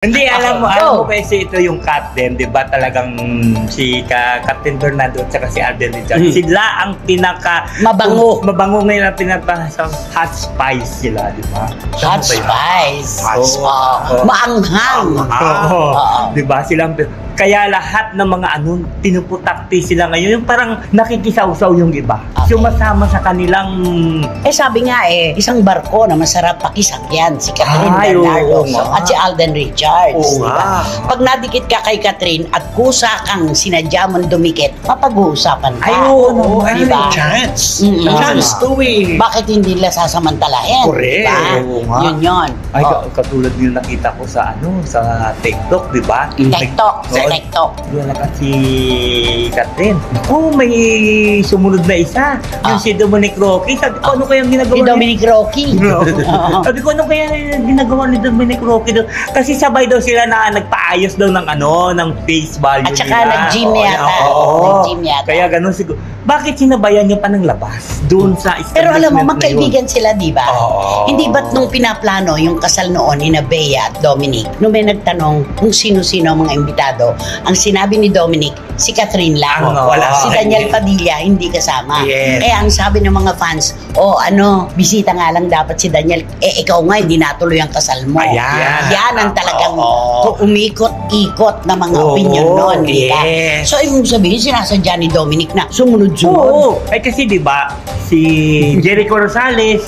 Hindi, alam mo kasi ito yung Captain, di ba talagang si Captain Bernardo at saka si Alden Richards, sila ang mabango ngayon ang hot spice sila, di ba? Hot spice. Maanghang. Di ba? Silang kaya lahat ng mga pinuputakti sila ngayon, yung parang nakikisaw-saw yung iba. Okay. Sumasama sa kanilang... sabi nga isang barko na masarap pakisakyan, si Catherine Bernardo at si Alden Richards. Diba? Pag nadikit ka kay Catherine at kusa kang sinadya mong dumikit, mapag-uusapan ka. Diba? Chance to Bakit hindi nila sasamantalahin? Correct. Diba? Yun. Ay, katulad yung nakita ko sa sa TikTok, di ba? TikTok. Doon na kasi Catherine. May sumunod na isa. Yung si Dominic Roque. Sabi ko, ano kayang ginagawa ni Dominic Roque? Sabi ko, ano kaya ginagawa ni Dominic Roque doon? Kasi sabay daw sila na nagpaayos daw ng face value nila. At saka nag-gym yata. Nag-gym yata. Kaya ganun siguro. Bakit sinabayan niya pa ng labas? Doon sa establishment. Pero alam mo, magkaibigan sila, di ba? Hindi ba't nung pinaplano yung kasal noon ni Bea at Dominic, nung may nagtanong kung sino-sino ang mga imbitado, ang sinabi ni Dominic, si Catherine lang. Si Daniel Padilla, hindi kasama. Yes. Ang sabi ng mga fans, bisita nga lang dapat si Daniel. Ikaw nga, hindi natuloy ang kasal mo. Yan ang talagang umikot-ikot na mga opinion noon. Yes. So, ibig sabihin, sinasadya ni Dominic na sumunod. Kasi di ba si Jericho Rosales,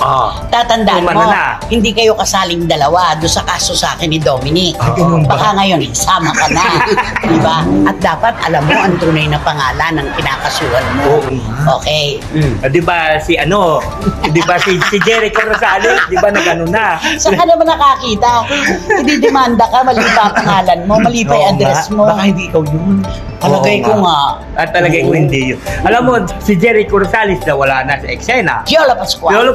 tatandaan mo, hindi kayo kasaling dalawa doon sa kaso sa akin ni Dominic. Baka ngayon, isama ka na. Diba? At dapat alam mo ang tunay na pangalan ng kinakasuhan mo. Okay. Di ba si si Jericho Rosales, di ba nagano na? Saan ka naman nakakita? Ididemanda ka, mali pa ang pangalan mo, mali pa yung address mo. Baka hindi ikaw yun. Palagay ko nga. At talagay ko hindi yun. Alam mo, si Jericho Rosales na wala na sa eksena. Piolo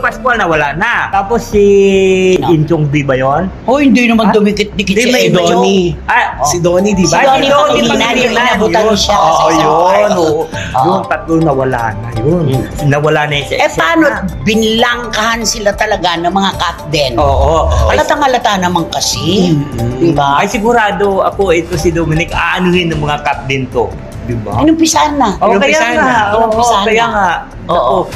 Pascual na wala na. Tapos si Inchong B ba yun? Hindi naman dumikit-dikit si Donnie. Si Donnie, di ba? Si Donnie Pangilinan, yung inabutan siya sa isang Yung tatlo nawala na yun. Nawala na yung sa eksena. Paano binlangkahan sila talaga ng mga Captain? Halatang-halata naman kasi. Diba? Ay sigurado ako, ito si Dominic, aanuhin ng mga Captain to. Diba? Inumpisahan na. Kaya nga.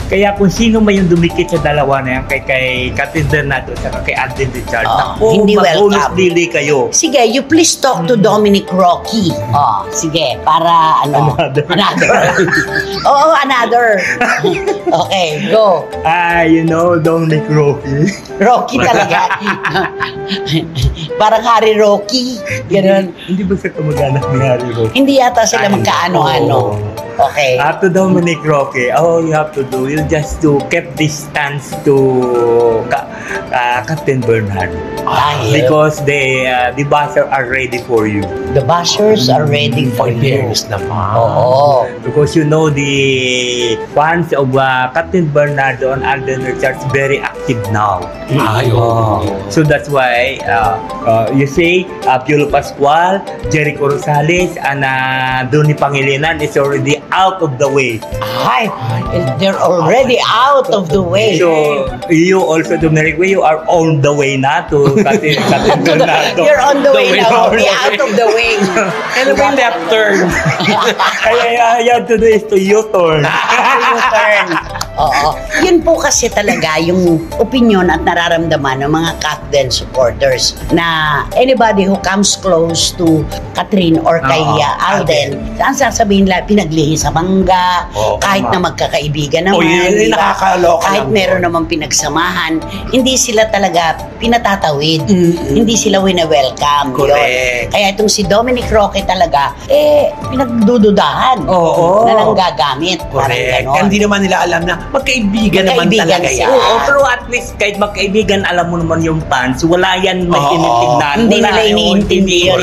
Kaya kung sino man yung dumikit sa dalawa na yan, kay Catherine Bernardo at kay Alden Richards, hindi welcome. Dili kayo. Sige, you please talk to Dominic Roque. Sige, para Another. Another. Okay, go. Dominic Roque. Rocky talaga. Parang Harry Rocky. Ganun. Hindi ba sa kamag-anak ni Harry Roque? Hindi yata sila magkaano-ano. Okay. To Dominic Roque, all you have to do, you just to keep distance to Captain Bernardo. Because the bashers are ready for you. The bashers are ready for you. Because the fans of Captain Bernardo and Alden Richards very active now. So that's why you say Piolo Pascual, Jericho Rosales, and Donnie Pangilinan is already out of the way. They're already out of the way. So you also, Dominic, you are on the way na to Captain Bernardo. You're on the way now. Be out of the way. Ano ba yung left turn? Kaya you have to do is to U-turn. Yun po kasi talaga yung opinion at nararamdaman ng mga Captain supporters na anybody who comes close to Catherine or kay Alden, ang sasabihin nila, pinaglihi sa mangga, kahit na magkakaibigan naman, kahit meron naman pinagsamahan, hindi sila talaga pinatatawid. Hindi sila wina-welcome. Kaya itong si Dominic Roque talaga, pinagdududahan na nanggagamit. Parang ganon. Hindi naman nila alam na magkaibigan naman talaga yan. Pero at least kahit magkaibigan, alam mo naman yung fans, wala yan magtinitignan. Hindi nila iniintindi yun.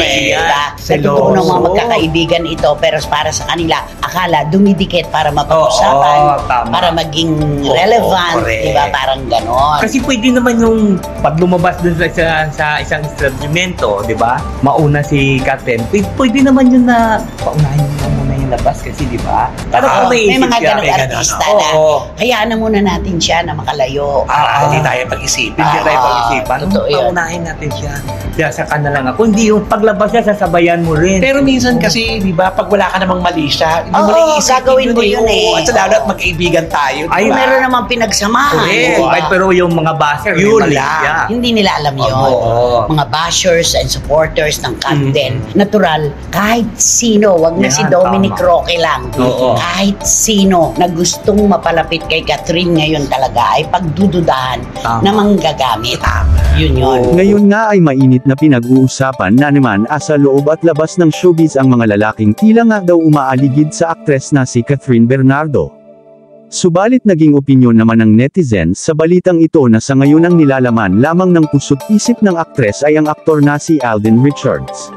Nagtuturo ng mga magkakaibigan ito, pero para sa kanila, akala dumidikit para mapag-usapan, para maging relevant, diba? Parang ganon. Kasi pwede naman yung pag lumabas dun sa isang establishmento, diba? Mauna si Catherine, pwede naman yun na paunahin mo muna yung labas kasi, di ba? Ah, Oo, may mga siya, ganong may ganon, artista no? na Oo. hayaan na muna natin siya na makalayo. Hindi tayo pag-isipan. Hindi tayo Ah, pag-isipan. totoo yun. Paunahin natin siya. Kaya saka na lang ako. Hindi yung paglabas niya, sasabayan mo rin. Pero minsan kasi, di ba, pag wala ka namang mali siya, hindi mo Oo, naiisipin gagawin mo yun eh. At sa lalo at magkaibigan tayo, di Ay, ba? Meron namang pinagsamahan. Correct. di ba? Ay, pero yung mga baser, may Yun mali lang. siya. Hindi nila alam yun. Oo. Mga bashers and supporters ng Captain. Natural, kahit sino, wag na Yan, si Dominic tama. Roque lang. Oo. Kahit sino na gustong mapalapit kay Catherine ngayon talaga ay pagdududahan Tama. na manggagamit. Yun yun. Ngayon nga ay mainit na pinag-uusapan na naman sa loob at labas ng showbiz ang mga lalaking tila nga daw umaaligid sa aktres na si Catherine Bernardo. Subalit naging opinyon naman ng netizens sa balitang ito na sa ngayon ang nilalaman lamang ng puso't isip ng aktres ay ang aktor na si Alden Richards.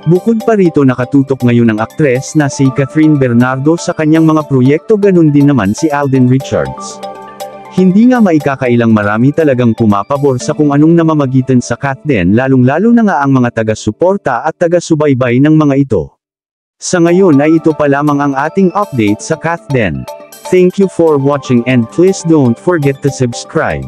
Bukod pa rito nakatutok ngayon ang aktres na si Catherine Bernardo sa kanyang mga proyekto, ganun din naman si Alden Richards. Hindi nga maikakailang marami talagang pumapabor sa kung anong namamagitan sa Catden, lalong-lalo na nga ang mga taga-suporta at taga-subaybay ng mga ito. Sa ngayon ay ito pa lamang ang ating update sa Catden. Thank you for watching and please don't forget to subscribe.